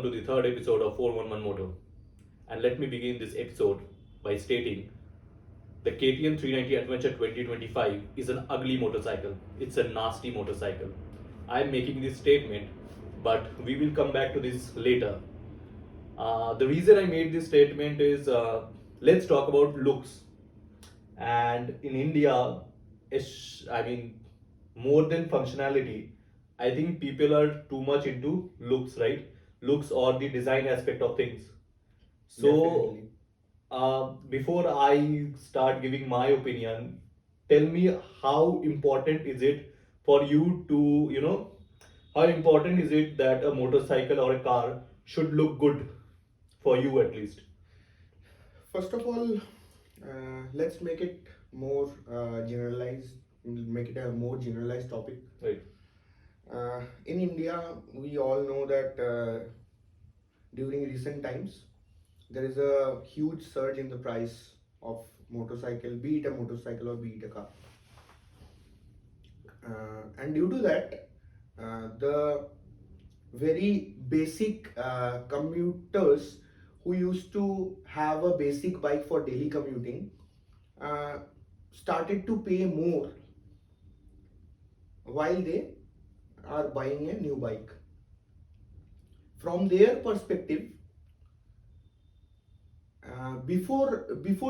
welcome to the third episode of 411 Motor. And let me begin this episode by stating the KTM 390 Adventure 2025 is an ugly motorcycle. It's a nasty motorcycle. I am making this statement, but we will come back to this later. The reason I made this statement is let's talk about looks. And in India, I mean, more than functionality, I think people are too much into looks, right? Looks or the design aspect of things. So, Definitely. before I start giving my opinion, tell me how important is it for you to, how important is it that a motorcycle or a car should look good for you at least? First of all, let's make it more generalized, make it a more generalized topic. Right. In India, we all know that during recent times, there is a huge surge in the price of motorcycle, be it a motorcycle or be it a car. And due to that, the very basic commuters who used to have a basic bike for daily commuting uh, started to pay more while they are buying a new bike. From their perspective, before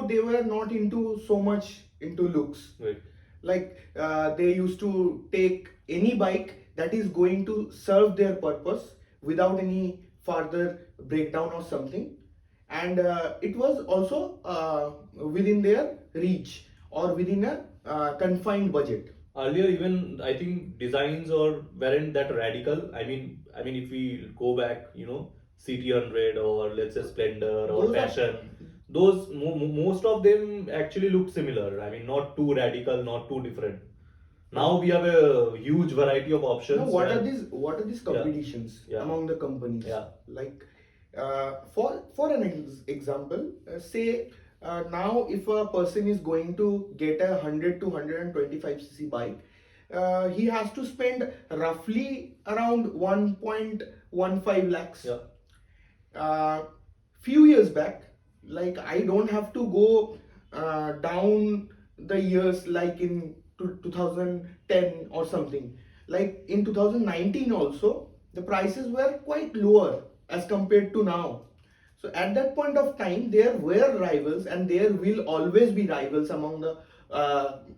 they were not into so much into looks. Right. Like they used to take any bike that is going to serve their purpose without any further breakdown or something, and it was also within their reach or within a confined budget. Earlier, even I think designs or weren't that radical. I mean, if we go back, CT100 or let's say Splendor or Those are- Passion, those most of them actually look similar. I mean, not too radical, not too different. Now we have a huge variety of options. Now, what are these Yeah. competitions Yeah. among the companies? Yeah. Like for an example, say now if a person is going to get a 100 to 125 cc bike, he has to spend roughly around 1.15 lakhs. Yeah. Few years back, like I don't have to go down the years like in 2010 or something. Like in 2019 also, the prices were quite lower as compared to now. So at that point of time, there were rivals, and there will always be rivals among the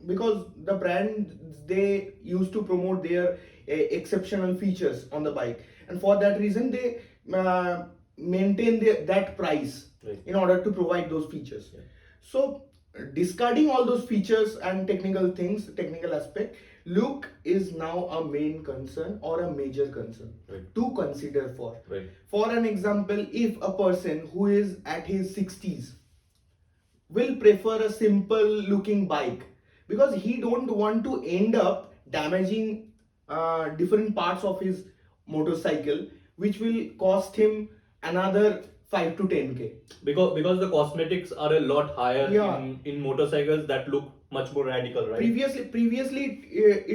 because the brand, they used to promote their exceptional features on the bike, and for that reason they maintain that price. Right. In order to provide those features. Yeah. So discarding all those features and technical things, technical aspect, look is now a main concern or a major concern. Right. To consider for. Right. For an example, if a person who is at his 60s will prefer a simple looking bike because he don't want to end up damaging different parts of his motorcycle, which will cost him another 5 to 10k. Because the cosmetics are a lot higher Yeah. in motorcycles that look much more radical, right? Previously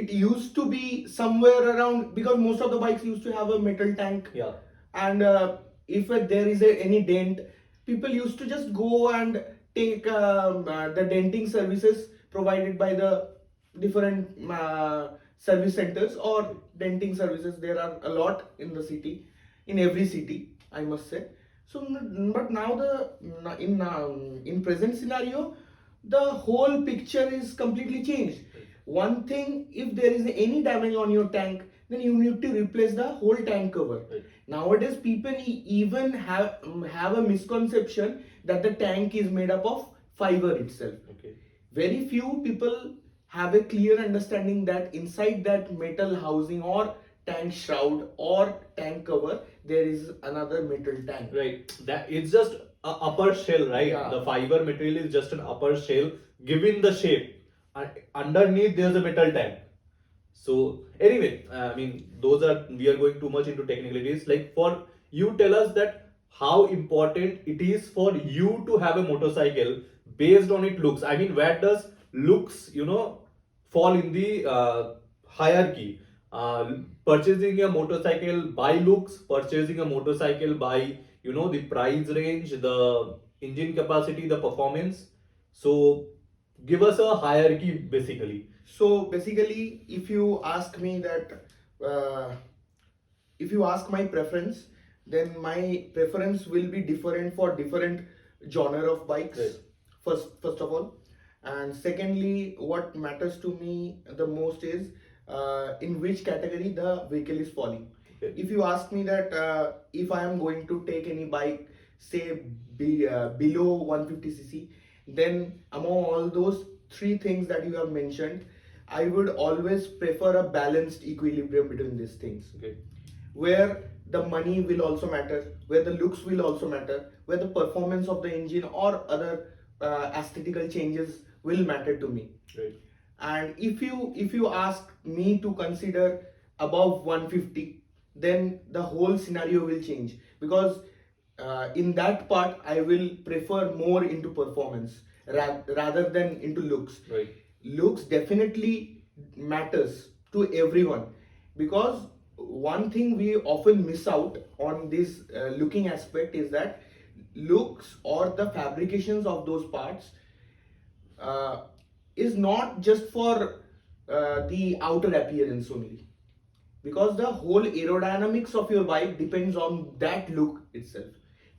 it used to be somewhere around, because most of the bikes used to have a metal tank. Yeah. And if there is any dent, people used to just go and take the denting services provided by the different service centers or denting services. There are a lot in the city, in every city, I must say. So but now in present scenario, the whole picture is completely changed. One thing, if there is any damage on your tank, then you need to replace the whole tank cover. Right. Nowadays, people even have a misconception that the tank is made up of fiber itself. Okay. Very few people have a clear understanding that inside that metal housing or tank shroud or tank cover, there is another metal tank. Right. That it's just a upper shell, right? Yeah. The fiber material is just an upper shell given the shape. And underneath there's a metal tank. So anyway, I mean, we are going too much into technicalities. Like, for you, tell us that how important it is for you to have a motorcycle based on its looks. I mean, where does looks, fall in the hierarchy? purchasing a motorcycle by looks, purchasing a motorcycle by the price range, the engine capacity, the performance. So give us a hierarchy basically. So basically, uh, if you ask my preference, then my preference will be different for different genre of bikes. Right. First of all, and secondly, what matters to me the most is in which category the vehicle is falling. Okay. If you ask me that if I am going to take any bike, say below 150cc, then among all those three things that you have mentioned, I would always prefer a balanced equilibrium between these things, Okay. where the money will also matter, where the looks will also matter, where the performance of the engine or other aesthetical changes will matter to me. Right. And if you ask me to consider above 150, then the whole scenario will change, because in that part I will prefer more into performance rather than into looks. Right. Looks definitely matters to everyone, because one thing we often miss out on this looking aspect is that looks or the fabrications of those parts uh, is not just for the outer appearance only, because the whole aerodynamics of your bike depends on that look itself.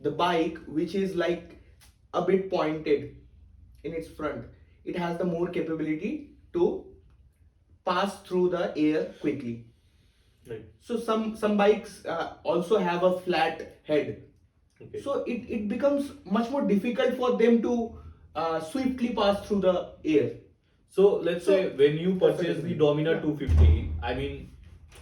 The bike which is like a bit pointed in its front, it has the more capability to pass through the air quickly. Right. So some bikes also have a flat head. Okay. So it becomes much more difficult for them to swiftly pass through the air. So let's So, say when you purchase the definitely. Dominar Yeah. 250, I mean,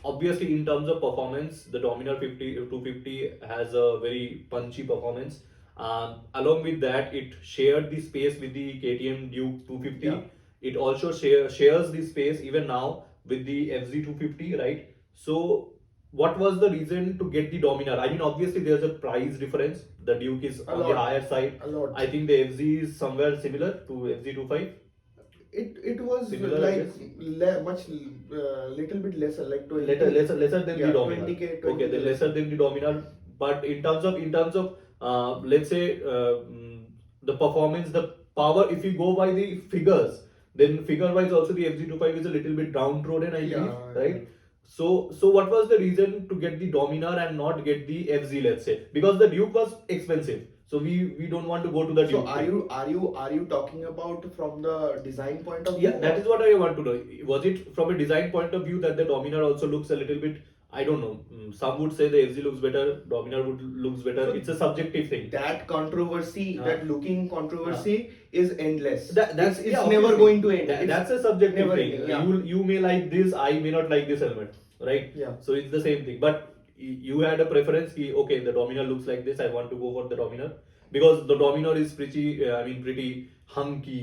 obviously in terms of performance, the Dominar 250 has a very punchy performance. Along with that, it shared the space with the KTM Duke 250. Yeah. It also shares the space even now with the FZ 250, right? So what was the reason to get the Dominar? I mean, obviously there's a price difference. The Duke is A on the lot. higher side. A lot. I think the FZ is somewhere similar to FZ 25. It was Similar, I like guess. much little bit lesser, like 20. Lesser than Yeah, the Dominar. 20K, Okay, 20K then lesser than the Dominar. But in terms of let's say the performance, the power. If you go by the figures, then figure wise also the FZ25 is a little bit downtrodden, I believe, Yeah, right? So what was the reason to get the Dominar and not get the FZ? Let's say because the Duke was expensive, so we don't want to go to the So Duke. are you talking about from the design point of view? Yeah, that is what I want to know. Was it from a design point of view that the Dominar also looks a little bit? I don't know. Some would say the FZ looks better, Dominar would looks better. So It's a subjective thing. that controversy, Uh, that looking controversy is endless. That's it's yeah, never obviously. going to end. That's a subjective never thing. ending, yeah. You may like this, I may not like this element, right? Yeah. So it's the same thing. But you had a preference. Okay, the Dominar looks like this. I want to go for the Dominar because the Dominar is pretty hunky,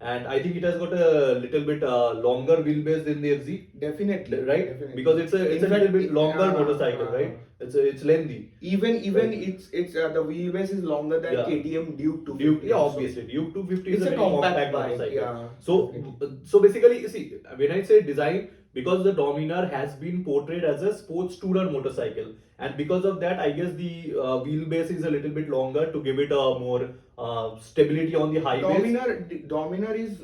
and I think it has got a little bit longer wheelbase than the FZ. Definitely, Right? definitely. Because it's a In little fact, bit longer motorcycle, right? It's lengthy. Even Right. it's the wheelbase is longer than Yeah. KTM Duke 250. Duke, yeah, also. obviously. Duke 250 is It's a a very compact compact bike, motorcycle. yeah, So, definitely. so basically, you see, when I say design, because the Dominar has been portrayed as a sports tourer motorcycle, and because of that, I guess the wheelbase is a little bit longer to give it a more stability on the highways. Dominar is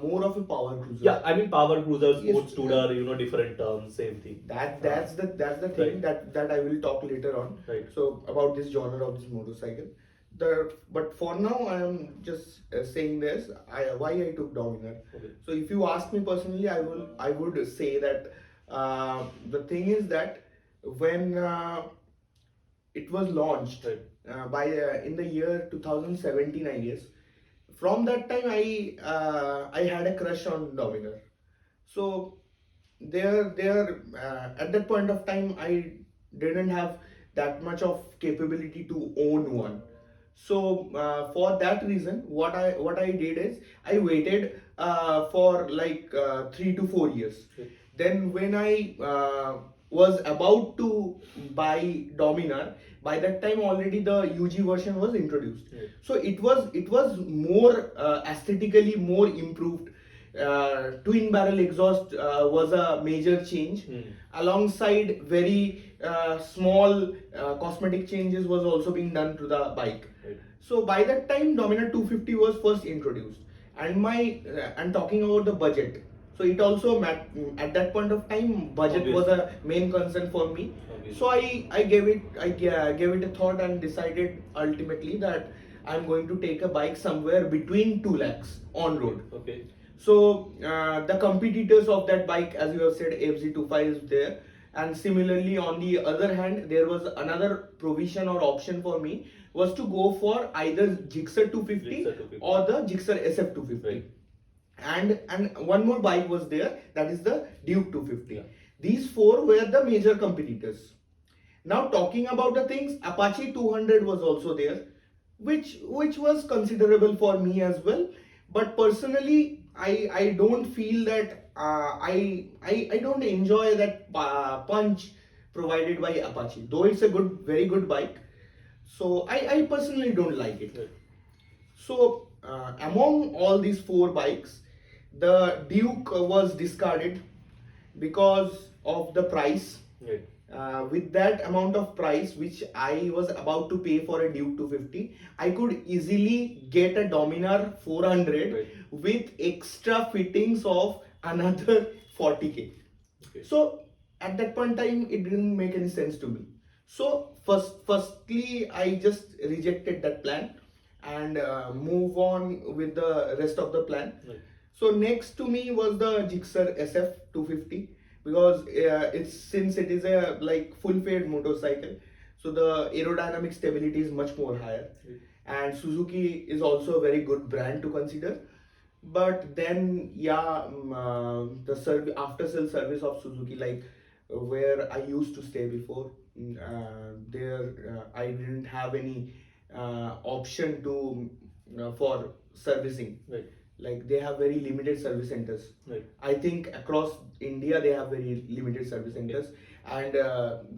more of a power cruiser. Yeah, I mean power cruiser, sports Yes. tourer, different terms, same thing. That's the thing Right. that I will talk later on. Right. So about this genre of this motorcycle. But for now I am just saying this. Why I took Dominar. Okay. So if you ask me personally, I would say that the thing is that when it was launched Right. by in the year 2017, I guess. From that time, I had a crush on Dominar. So there at that point of time, I didn't have that much of capability to own one. So for that reason, what I did is I waited for like 3 to 4 years. Okay. Then when I was about to buy Dominar, by that time already the UG version was introduced. Right. So it was more aesthetically more improved. twin barrel exhaust was a major change. Alongside very small cosmetic changes was also being done to the bike. Right. So by that time Dominar 250 was first introduced, and and talking about the budget, so it also at that point of time budget was a main concern for me. Obviously. So I gave it a thought and decided ultimately that I'm going to take a bike somewhere between 2 lakhs on road. Okay. So the competitors of that bike, as you have said, FZ25 is there, and similarly on the other hand, there was another provision or option for me was to go for either Gixxer 250 Gixxer 250. or the Gixxer SF 250. Right. And one more bike was there, that is the Duke 250. Yeah. These four were the major competitors. Now talking about the things, Apache 200 was also there, which was considerable for me as well. But personally, I don't feel that I don't enjoy that punch provided by Apache, though it's a very good bike. So I personally don't like it. Right. So among all these four bikes, the Duke was discarded because of the price. Right. With that amount of price which I was about to pay for a Duke 250, I could easily get a Dominar 400 Right. with extra fittings of another 40k. Okay. So at that point in time, it didn't make any sense to me. So firstly, I just rejected that plan and move on with the rest of the plan. Right. So next to me was the Gixxer SF 250, because since it is a like full-fed motorcycle, so the aerodynamic stability is much more higher. Right. And Suzuki is also a very good brand to consider. But then the after sale service of Suzuki, like where I used to stay before, there I didn't have any option to for servicing. Right. Like they have very limited service centers. Right. I think across India they have very limited service centers, and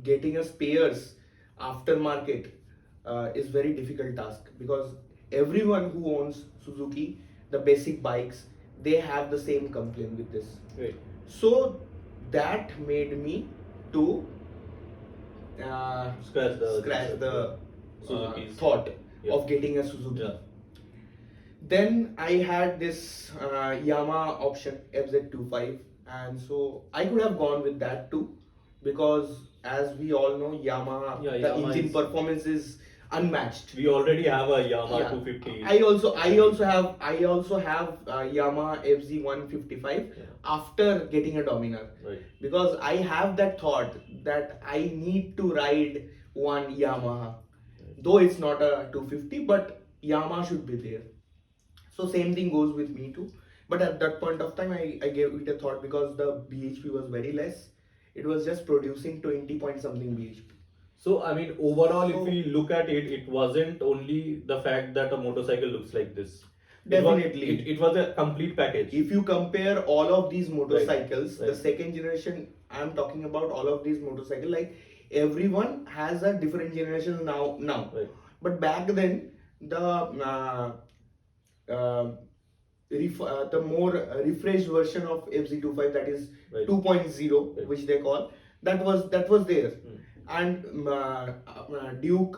getting a spares aftermarket is very difficult task, because everyone who owns Suzuki, the basic bikes, they have the same complaint with this. Right. So that made me to Scratch the Suzuki's thought of getting a Suzuki. Yeah. Then I had this Yamaha option FZ25, and so I could have gone with that too, because as we all know, Yamaha, the Yamaha engine is performance is unmatched. We already have a Yamaha Yeah. 250. I also have Yamaha FZ155 after getting a Dominar, Right. because I have that thought that I need to ride one Yamaha, though it's not a 250, but Yamaha should be there. So same thing goes with me too. But at that point of time, I gave it a thought, because the BHP was very less. It was just producing 20 point something BHP. So I mean, overall, So- if we look at it, it wasn't only the fact that a motorcycle looks like this. Definitely. It was a complete package. If you compare all of these motorcycles, Right. the second generation, I'm talking about all of these motorcycles, like everyone has a different generation now. Right. But back then, the the more refreshed version of FZ25, that is Right. 2.0, Right. which they call, that was there. And Duke,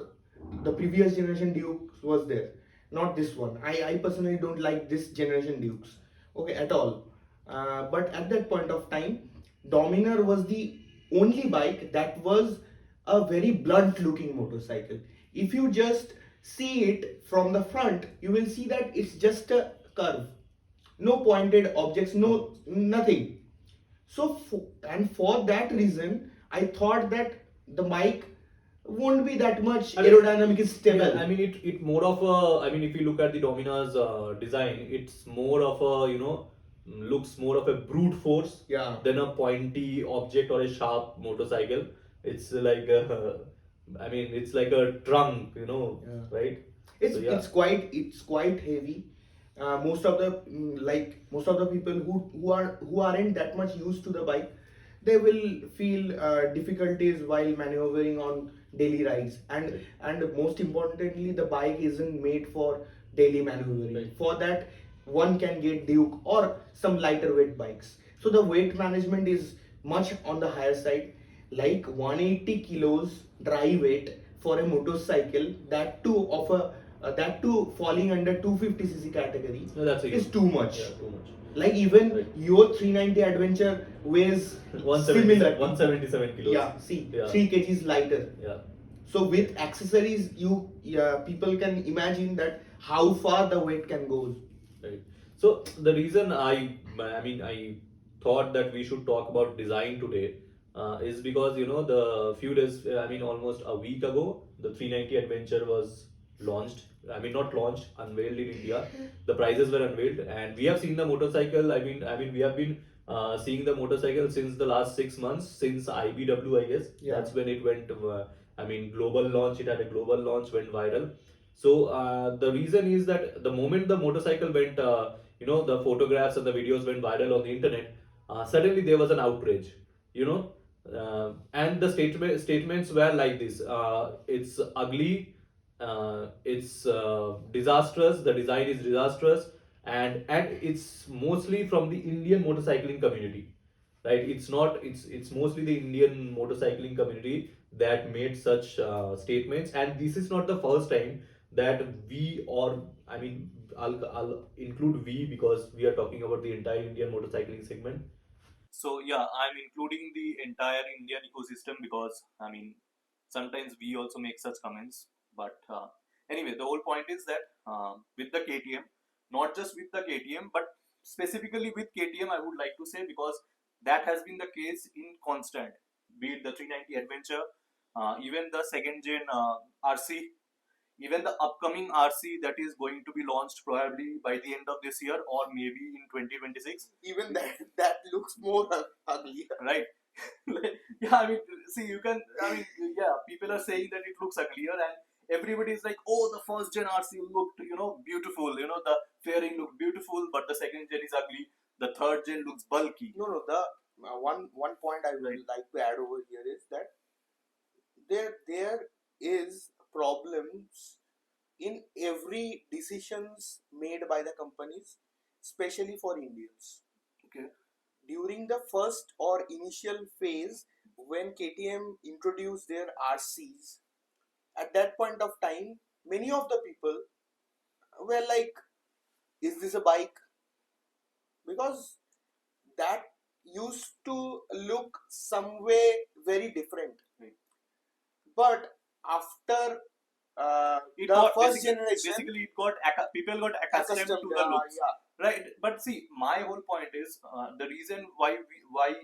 the previous generation Dukes was there, not this one. I personally don't like this generation Dukes, okay, at all. But at that point of time, Dominar was the only bike that was a very blunt looking motorcycle. If you just see it from the front, you will see that it's just a curve, no pointed objects, nothing. So for that reason, I thought that the bike won't be that much aerodynamically stable. Yeah, I mean, it more of a. I mean, if you look at the Dominar's design, it's more of a looks more of a brute force Yeah. than a pointy object or a sharp motorcycle. It's like I mean, it's like a trunk, Yeah. right? It's So, yeah. it's quite heavy. Most of the people who aren't that much used to the bike, they will feel difficulties while maneuvering on daily rides, and most importantly, the bike isn't made for daily maneuvering. Right. For that, one can get Duke or some lighter weight bikes. So the weight management is much on the higher side, like 180 kilos dry weight for a motorcycle, that too falling under 250cc category, No, that's a is huge. too much. Yeah, too much. Like even Right. your 390 Adventure weighs 177, similar. 177 kilos. Yeah, see, Yeah. 3 kgs lighter. Yeah. So with accessories, people can imagine that how far the weight can go. Right. So the reason I thought that we should talk about design today is because the few days, almost a week ago, the 390 Adventure was launched. I mean, not launched, unveiled in India. The prices were unveiled, and we have seen the motorcycle. We have been seeing the motorcycle since the last 6 months, since IBW, I guess. Yeah. That's when it went. Global launch. It had a global launch, went viral. So the reason is that the moment the motorcycle went, the photographs and the videos went viral on the internet, suddenly there was an outrage, and the statements were like this: it's ugly, it's disastrous, the design is disastrous, and it's mostly from the Indian motorcycling community, right? It's mostly the Indian motorcycling community that made such statements, and this is not the first time that we or I mean I'll include we because we are talking about the entire Indian motorcycling segment. So yeah, I'm including the entire Indian ecosystem because sometimes we also make such comments. But anyway, the whole point is that with the KTM, not just with the KTM, but specifically with KTM, I would like to say, because that has been the case in constant, be it the 390 Adventure, even the second gen RC, even the upcoming RC that is going to be launched probably by the end of this year or maybe in 2026. Even that looks more ugly. Right. Yeah, see, people are saying that it looks uglier, and everybody is like, oh, the first gen RC looked, beautiful, the fairing looked beautiful, but the second gen is ugly, the third gen looks bulky. No. The one point I would like to add over here is that there is problems in every decisions made by the companies, especially for Indians. Okay. During the first or initial phase, when KTM introduced their RCs, at that point of time, many of the people were like, "Is this a bike?" Because that used to look some way very different. Right. But after It the got first basically generation, it got people got accustomed to the looks. yeah. Right, but see, my whole point is the reason why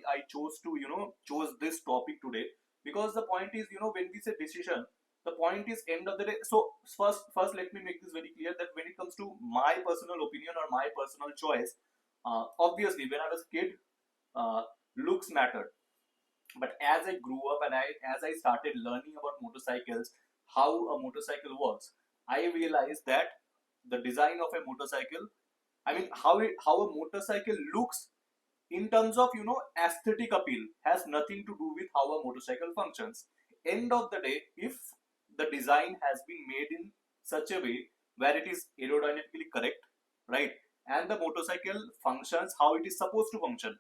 I chose to chose this topic today, because the point is, when we say decision, the point is end of the day. So first let me make this very clear that when it comes to my personal opinion or my personal choice, obviously when I was a kid, looks mattered. But as I grew up and as I started learning about motorcycles, how a motorcycle works, I realized that the design of a motorcycle, how a motorcycle looks in terms of aesthetic appeal has nothing to do with how a motorcycle functions. End of the day, if the design has been made in such a way where it is aerodynamically correct, right, and the motorcycle functions how it is supposed to function,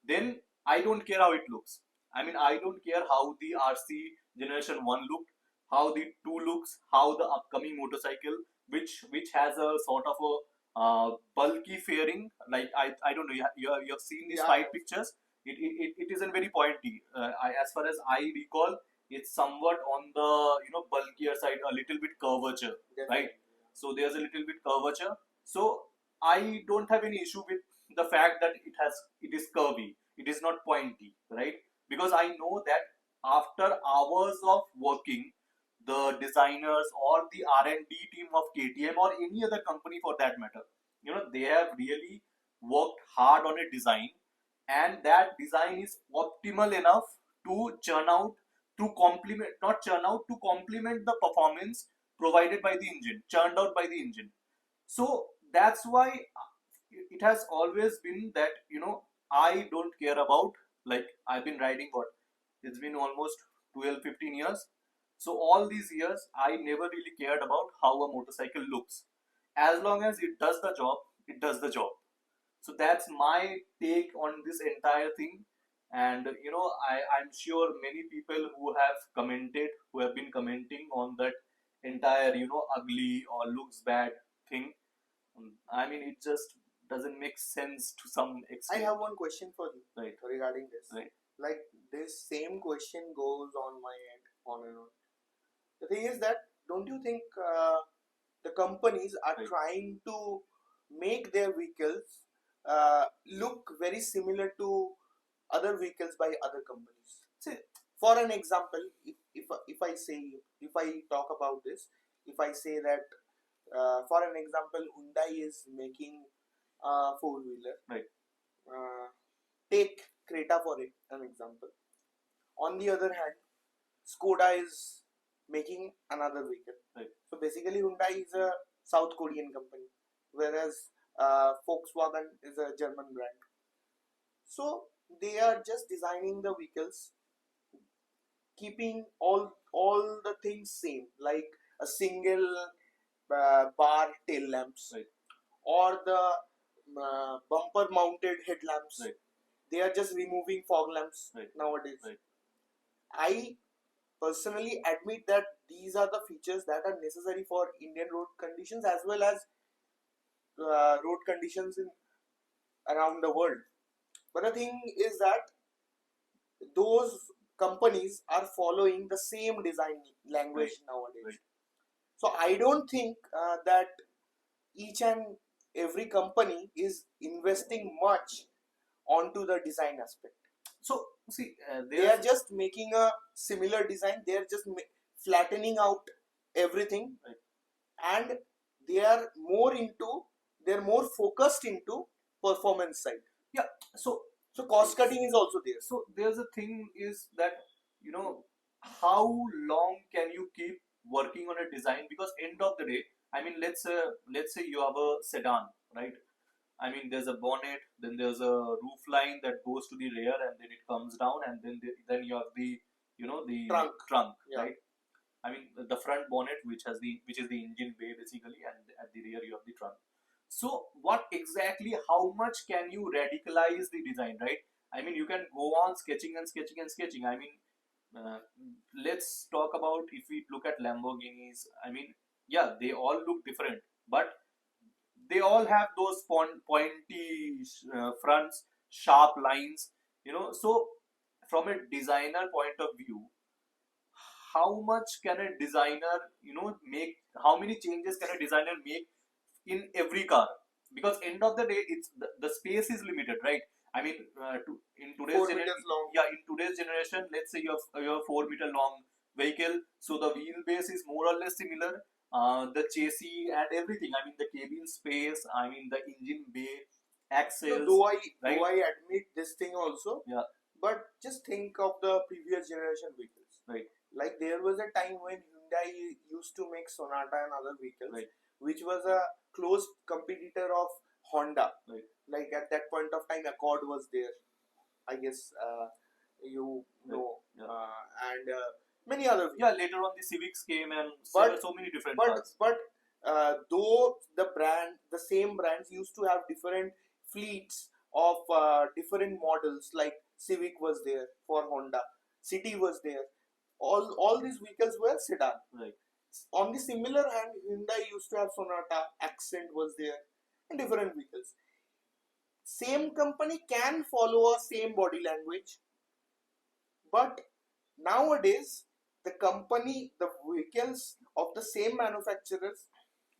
then I don't care how it looks. I don't care how the RC generation 1 looked, how the 2 looks, how the upcoming motorcycle, which has a sort of a bulky fairing. Like I don't know, you have seen these five pictures. It isn't very pointy. As far as I recall, it's somewhat on the bulkier side, a little bit curvature. Definitely. Right? So there's a little bit curvature. So I don't have any issue with the fact that it is curvy. It is not pointy, right? Because I know that after hours of working, the designers or the R&D team of KTM or any other company for that matter, they have really worked hard on a design, and that design is optimal enough to churn out to complement not churn out to complement the performance provided by the engine, churned out by the engine. So that's why it has always been that I don't care about, like, I've been riding, what, it's been almost 12-15 years. So all these years I never really cared about how a motorcycle looks. As long as it does the job, it does the job. So that's my take on this entire thing. And I'm sure many people who have been commenting on that entire ugly or looks bad thing. I mean, it just doesn't make sense to some I extent. have one question for you Right. regarding this. Right. Like this same question goes on my end, on and on. The thing is that don't you think the companies are Right. trying to make their vehicles look very similar to other vehicles by other companies? See, for an example, if I talk about this, if I say that for an example, Hyundai is making a four wheeler. Right. Take Creta for an example. On the other hand, Skoda is making another vehicle. Right. So basically, Hyundai is a South Korean company, whereas Volkswagen is a German brand. So they are just designing the vehicles, keeping all the things same, like a single bar tail lamps, Right. or the bumper mounted headlamps. Right. They are just removing fog lamps Right. nowadays. Right. I personally admit that these are the features that are necessary for Indian road conditions as well as road conditions in around the world. But the thing is that those companies are following the same design language nowadays. Right. So I don't think that each and every company is investing much onto the design aspect. So see, They are just making a similar design. They are just flattening out everything. Right. And they are more focused into performance side. Yeah. So cost cutting is also there. So there's a thing is that how long can you keep working on a design? Because end of the day, I mean, let's say you have a sedan, right? I mean, there's a bonnet, then there's a roof line that goes to the rear, and then it comes down, and then you have the the Trunk. Yeah. right? I mean, the front bonnet, which is the engine bay basically, and at the rear you have the trunk. So what exactly? How much can you radicalize the design, right? I mean, you can go on sketching and sketching and sketching. I mean, uh, let's talk about if we look at Lamborghinis. I mean, yeah, they all look different, but they all have those pointy fronts, sharp lines. So from a designer point of view, how much can a designer make? How many changes can a designer make in every car? Because end of the day, it's the space is limited, right? I mean, in today's 4 meters long. yeah, in today's generation, let's say you have 4 meter long vehicle, so the wheelbase is more or less similar. The chassis and everything. I mean, the cabin space. I mean, the engine bay, axles. Though right? I admit this thing also. Yeah. But just think of the previous generation vehicles. Right. Like there was a time when Hyundai used to make Sonata and other vehicles, Right. which was a close competitor of Honda. Right. Like at that point of time, Accord was there. I guess you know, Yeah. and many other. Yeah, later on the Civics came, and But- so many different But cars. though the same brands used to have different fleets of different models, like Civic was there for Honda, City was there. All these vehicles were sedan. Right. On the similar hand, Hyundai used to have Sonata, Accent was there, and different vehicles. Same company can follow a same body language, but nowadays the vehicles of the same manufacturers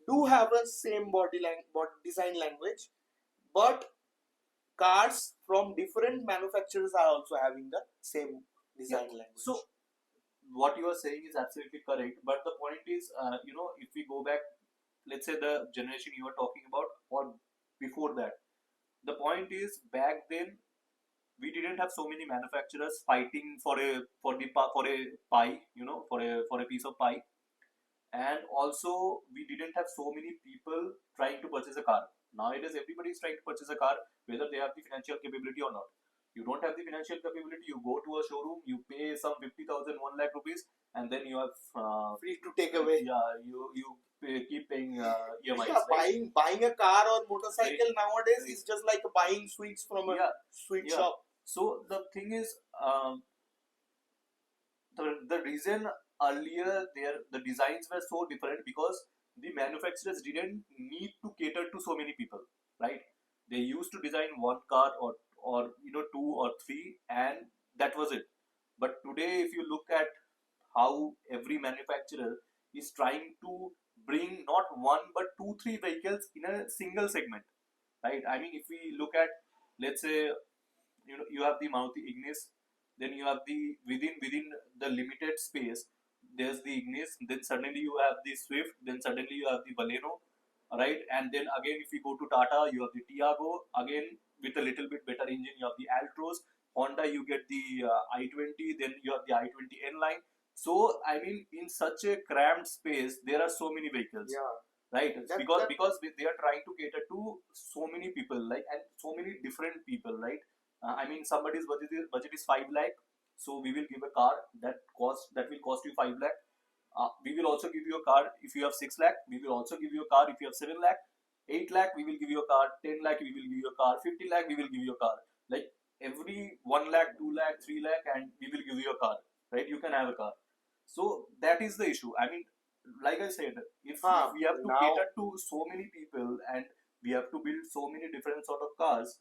do have a same design language, but cars from different manufacturers are also having the same design language. So what you are saying is absolutely correct, but the point is, if we go back, let's say the generation you are talking about, or before that, the point is back then we didn't have so many manufacturers fighting for a pie, for a piece of pie, and also we didn't have so many people trying to purchase a car. Nowadays, everybody is trying to purchase a car, whether they have the financial capability or not. You don't have the financial capability, you go to a showroom, you pay some 50,000, 1 lakh rupees, and then you have free to take away. Yeah, you keep paying EMIs. Yeah, Right? buying a car or motorcycle nowadays is just like buying sweets from a Yeah, sweet yeah. shop. So the thing is, the reason earlier the designs were so different because the manufacturers didn't need to cater to so many people, right? They used to design one car or two or three, and that was it. But today, if you look at how every manufacturer is trying to bring not one but two, three vehicles in a single segment, right? I mean, if we look at, let's say, you have the Maruti Ignis, then you have the within the limited space, there's the Ignis, then suddenly you have the Swift, then suddenly you have the Baleno, right? And then again, if you go to Tata, you have the Tiago, again with a little bit better engine, you have the Altroz. Honda, you get the i20, then you have the i20 N line. So I mean, in such a cramped space, there are so many vehicles, Yeah, right? that, because that because they are trying to cater to so many people, like, and so many different people, right? I mean, somebody's budget is 5 lakh, so we will give a car that will cost you 5 lakh. We will also give you a car if you have 6 lakh. We will also give you a car if you have 7 lakh. 8 lakh we will give you a car. 10 lakh we will give you a car. 50 lakh we will give you a car. Like every 1 lakh, 2 lakh, 3 lakh, and we will give you a car. Right? You can have a car. So that is the issue. I mean, like I said, if we have to now cater to so many people and we have to build so many different sort of cars,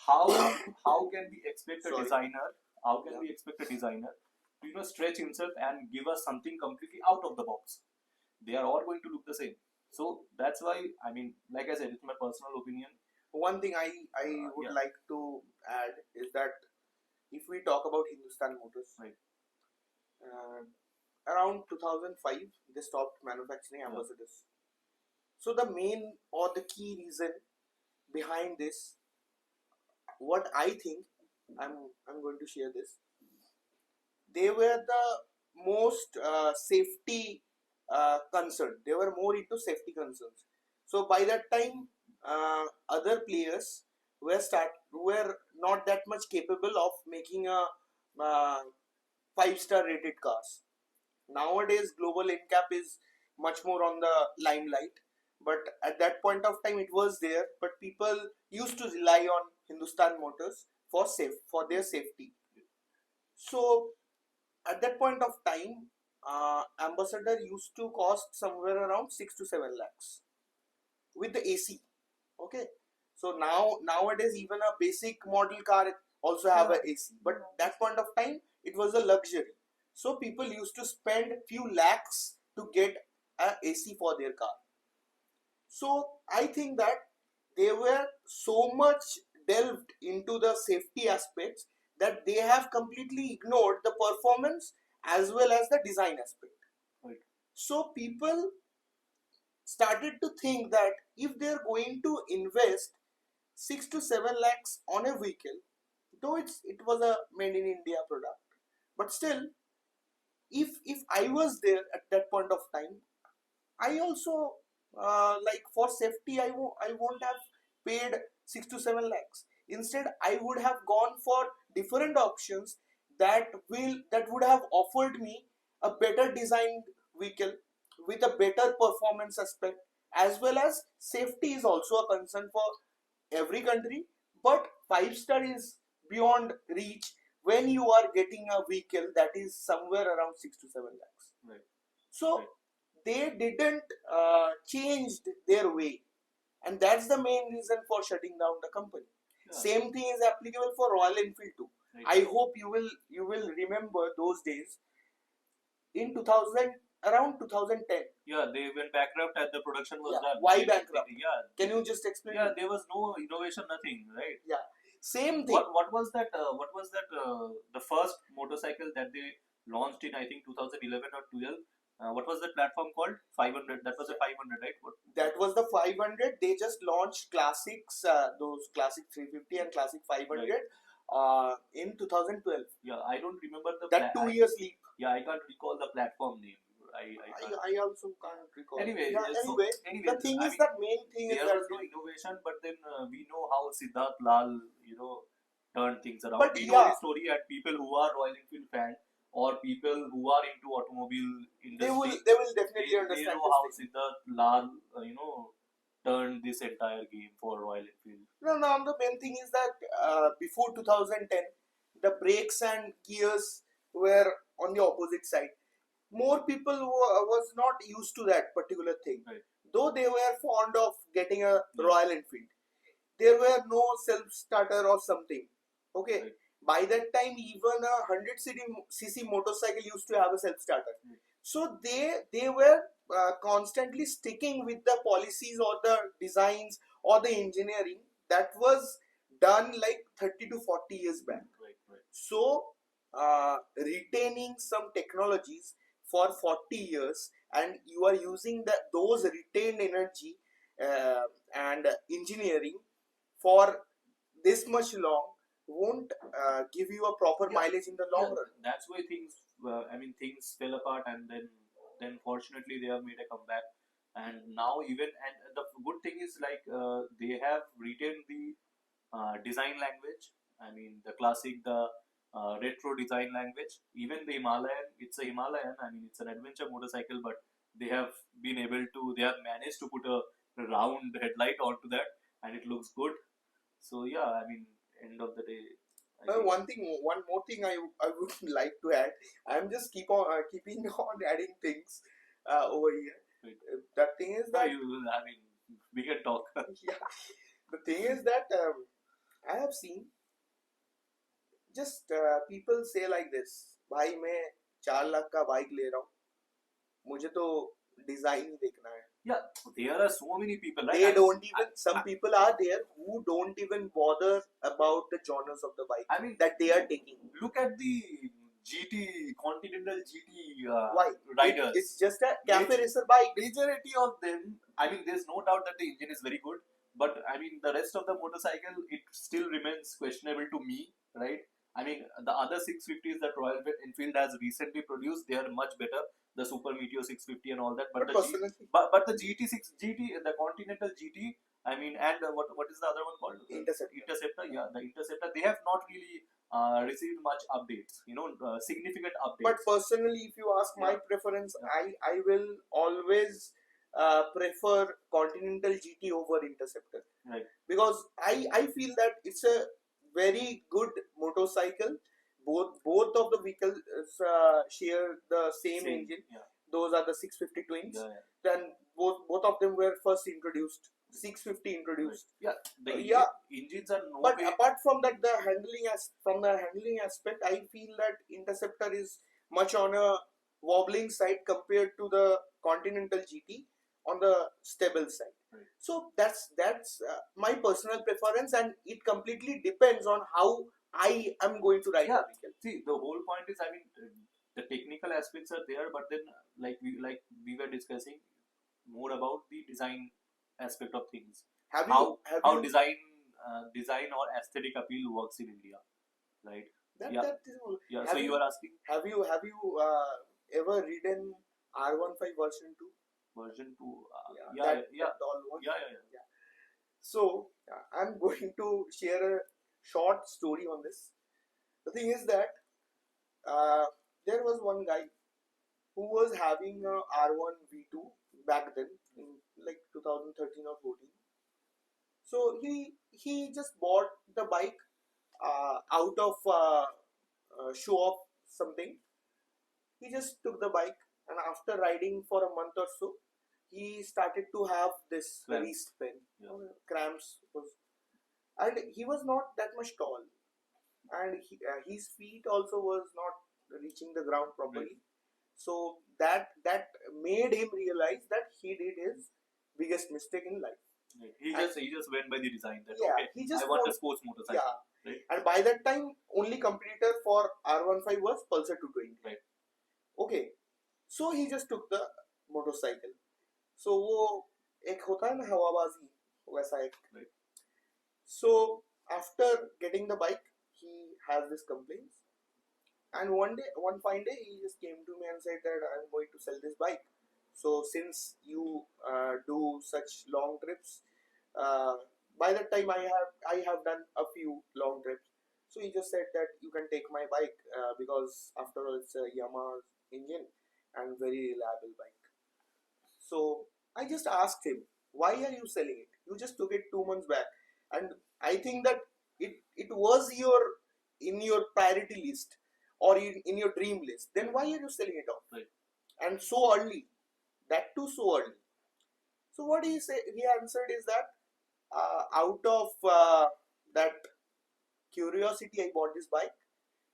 how how can we expect a Sorry. designer how can Yeah. we expect a designer to stretch himself and give us something completely out of the box? They are all going to look the same. So that's why, I mean, like I said, it's my personal opinion. one thing I would Yeah. like to add is that if we talk about Hindustan Motors, Right. uh, around 2005 they stopped manufacturing Yeah. ambassadors. So the main or the key reason behind this, what I think, I'm going to share this. They were the most safety concerned. They were more into safety concerns. So by that time, other players were not that much capable of making a 5-star rated cars. Nowadays, global NCAP is much more on the limelight. But at that point of time, it was there. But people used to rely on Hindustan Motors for their safety. So at that point of time, ambassador used to cost somewhere around 6 to 7 lakhs with the AC. Okay, so nowadays even a basic model car also have a AC, but that point of time it was a luxury. So people used to spend few lakhs to get a AC for their car. So I think that they were so much delved into the safety aspects that they have completely ignored the performance as well as the design aspect. Right. So people started to think that if they're going to invest 6 to 7 lakhs on a vehicle, though it was a made in India product, but still, if I was there at that point of time, I also like for safety I won't have paid 6 to 7 lakhs. Instead, I would have gone for different options that would have offered me a better designed vehicle with a better performance aspect, as well as safety is also a concern for every country. But 5-star is beyond reach when you are getting a vehicle that is somewhere around 6 to 7 lakhs. Right. So Right. they didn't changed their way, and that's the main reason for shutting down the company. Yeah. Same thing is applicable for Royal Enfield too. Right. I hope you will remember those days in 2000, around 2010. Yeah, they went backrupt and the production was Yeah. done. Why They- bankrupt? Yeah. Can you just explain? Yeah, there was no innovation, nothing, right? Yeah. Same thing. What was that? What was that? The first motorcycle that they launched in, I think, 2011 or 12. What was the platform called? 500. That was a 500, right? What? That was the 500. They just launched classics, those classic 350 and classic 500 in 2012. Yeah, I don't remember the. That 2 years leap. Yeah, I can't recall the platform name. I also can't recall. Anyway, Yeah, so- anyway, the thing I is mean, that main thing is there that was no innovation, but then we know how Siddharth Lal, turned things around. But We know yeah. the story, and people who are Royal Enfield fans or people who are into automobile industry, they will definitely they understand know how this thing. Siddharth Lal, turned this entire game for Royal Enfield. No, the main thing is that before 2010, the brakes and gears were on the opposite side. More people was not used to that particular thing. Right. Though they were fond of getting a Yeah. Royal Enfield, there were no self-starter or something. Okay. Right. By that time, even a 100cc motorcycle used to have a self-starter. So they were constantly sticking with the policies or the designs or the engineering that was done like 30 to 40 years back. Right. So retaining some technologies for 40 years, and you are using those retained energy and engineering for this much long won't give you a proper mileage in the long run. That's why things fell apart, and then fortunately they have made a comeback. And now and the good thing is they have retained the design language. I mean the classic, the retro design language. Even the Himalayan, it's a Himalayan. I mean it's an adventure motorcycle, but they have they have managed to put a round headlight onto that, and it looks good. So yeah, I mean, end of the day, I think One more thing I would like to add. I'm just keeping on adding things over here. Right. The thing is that we can talk. yeah, the thing is that I have seen just people say like this, भाई मैं 4 लाख का bike ले रहा हूँ, मुझे तो design ही देखना है. Yeah, there are so many people, right? They don't even. Some people are there who don't even bother about the genres of the bike. I mean, that they are taking. Look at the GT Continental GT Why? riders. It's just a cafe racer bike. Majority of them. I mean, there's no doubt that the engine is very good, but I mean, the rest of the motorcycle, it still remains questionable to me, right? I mean, the other 650s that Royal Enfield has recently produced, they are much better. The Super Meteor 650 and all that, but the GT6 GT, the Continental GT, I mean, and what is the other one called? Interceptor, yeah, the Interceptor. They have not really received much updates, significant updates. But personally, if you ask my preference, I will always prefer Continental GT over Interceptor. Right. Because I feel that it's a very good motorcycle. Both of the vehicles share the same engine. Yeah. Those are the 650 twins. Yeah. Then both of them were first introduced. 650 introduced. Yeah, the engines are no But way. apart from that, from the handling aspect, I feel that Interceptor is much on a wobbling side compared to the Continental GT on the stable side. Right. So that's my personal preference, and it completely depends on how I am going to ride the vehicle. See, the whole point is, I mean, the technical aspects are there, but then like we were discussing more about the design aspect of things. How design or aesthetic appeal works in India, right? So you are asking, have you ever ridden R15 version 2? Version 2, yeah. So I'm going to share a short story on this. The thing is that there was one guy who was having a R1 V2 back then in like 2013 or 14. So he just bought the bike out of show off something. He just took the bike, and after riding for a month or so, he started to have this wrist pain, cramps, and he was not that much tall, and his feet also was not reaching the ground properly. So that made him realize that he did his biggest mistake in life. He just went by the design that I want a sports motorcycle. Yeah. Right? And by that time, only competitor for R15 was Pulsar 220. Right. Okay. So he just took the motorcycle. So वो एक होता है ना हवाबाजी वैसा एक. Right. So after getting the bike, he has this complaints. And one fine day, he just came to me and said that I'm going to sell this bike. So since you do such long trips, by that time I have done a few long trips. So he just said that you can take my bike because after all it's a Yamaha engine and very reliable bike. So I just asked him, why are you selling it? You just took it 2 months back, and I think that it was in your priority list or in your dream list. Then why are you selling it off? Right. And so early, that too so early. So what he said, he answered is that out of that curiosity, I bought this bike,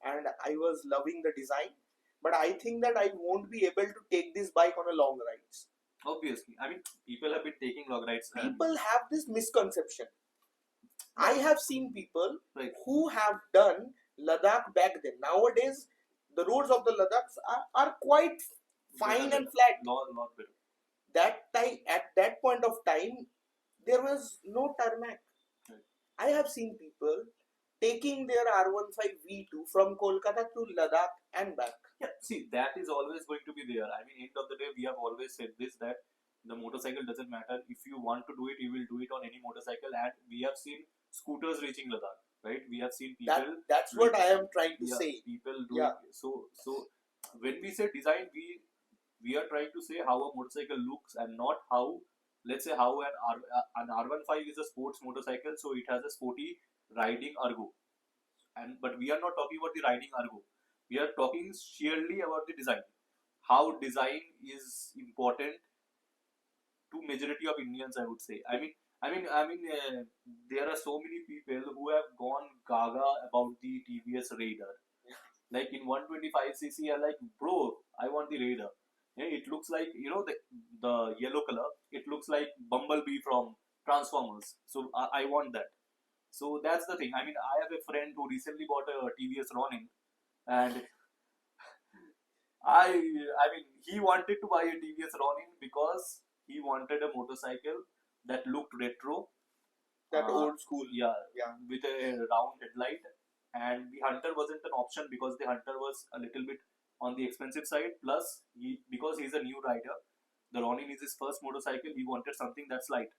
and I was loving the design. But I think that I won't be able to take this bike on a long rides. Obviously, I mean, people have been taking long rides. People have this misconception. I have seen people Right. who have done Ladakh back then. Nowadays, the roads of the Ladakh are quite fine and flat. Not better. That time, at that point of time, there was no tarmac. Right. I have seen people taking their R15 V2 from Kolkata to Ladakh and back. Yeah, see, that is always going to be there. I mean, end of the day, we have always said this, that the motorcycle doesn't matter. If you want to do it, you will do it on any motorcycle. And we have seen scooters reaching Ladakh, right? We have seen people. That's what I am trying to yeah, say. People do Yeah. it. So when we say design, we are trying to say how a motorcycle looks and not how, let's say, how an R15 is a sports motorcycle, so it has a sporty riding ergo. But we are not talking about the riding ergo. We are talking sheerly about the design. How design is important to majority of Indians, I would say. There are so many people who have gone gaga about the TVS Raider. Like in 125cc, are like, bro, I want the Raider. It looks like, the yellow color. It looks like Bumblebee from Transformers. So I want that. So that's the thing. I mean, I have a friend who recently bought a TVS Ronin, and he wanted to buy a TVS Ronin because he wanted a motorcycle that looked retro, That old school. yeah, Yeah. with a round headlight. And the Hunter wasn't an option because the Hunter was a little bit on the expensive side. Plus, because he's a new rider, the Ronin is his first motorcycle. He wanted something that's light,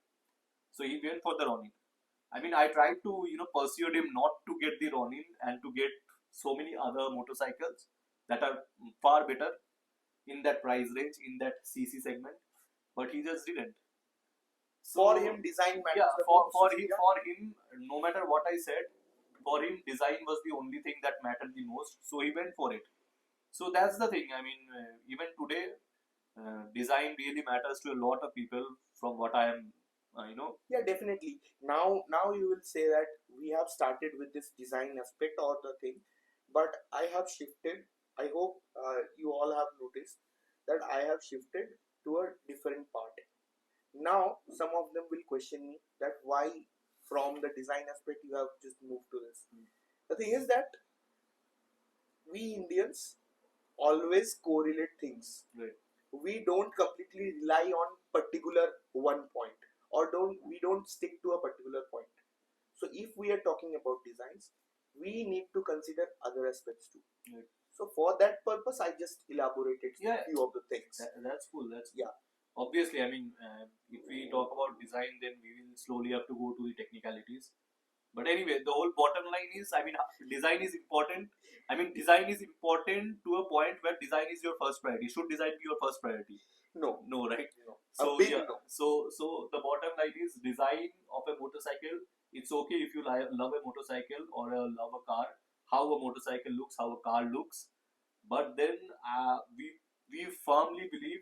so he went for the Ronin. I mean, I tried to persuade him not to get the Ronin and to get so many other motorcycles that are far better in that price range, in that CC segment, but he just didn't. So, For him, design matters. yeah, the for most. him, no matter what I said, for him, design was the only thing that mattered the most. So he went for it. So that's the thing. I mean, even today, design really matters to a lot of people. From what I am, Yeah, definitely. Now you will say that we have started with this design aspect or the thing, but I have shifted. I hope you all have noticed that I have shifted to a different part. Now, some of them will question me that why from the design aspect you have just moved to this. The thing is that we Indians always correlate things. Right. We don't completely rely on particular one point, or we don't stick to a particular point. So if we are talking about designs, we need to consider other aspects too. Right. So for that purpose, I just elaborated Yeah. few of the things. That's cool. Yeah. Obviously, I mean, if we talk about design, then we will slowly have to go to the technicalities. But anyway, the whole bottom line is, I mean, design is important. I mean, design is important to a point where design is your first priority. Should design be your first priority? No. No, right? No. So A big yeah. no. So the bottom line is design of a motorcycle. It's okay if you love a motorcycle or love a car. How a motorcycle looks, how a car looks. But then we firmly believe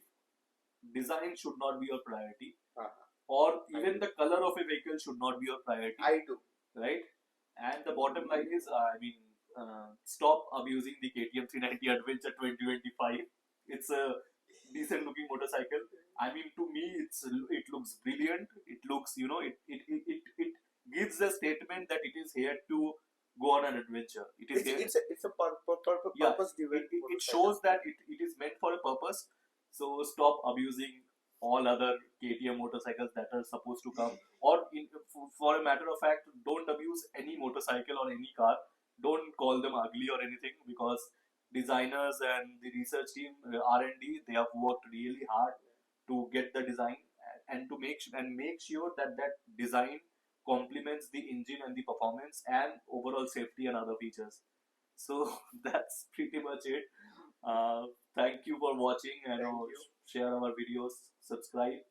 design should not be your priority, or even the color of a vehicle should not be your priority. I do. Right? And the bottom line is, stop abusing the KTM 390 Adventure 2025. It's a decent looking motorcycle. I mean, to me, it looks brilliant. It looks, it gives a statement that it is here to go on an adventure. It's a purpose driven. It shows that it is meant for a purpose. So stop abusing all other KTM motorcycles that are supposed to come. Or for a matter of fact, don't abuse any motorcycle or any car. Don't call them ugly or anything, because designers and the research team, R&D, they have worked really hard to get the design and to make sure that design complements the engine and the performance and overall safety and other features. So that's pretty much it. Thank you for watching and Thank you. share our videos, subscribe.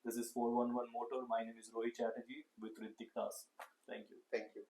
This is 411 Motor. My name is Rohit Chatterjee with Ritik Das. Thank you. Thank you.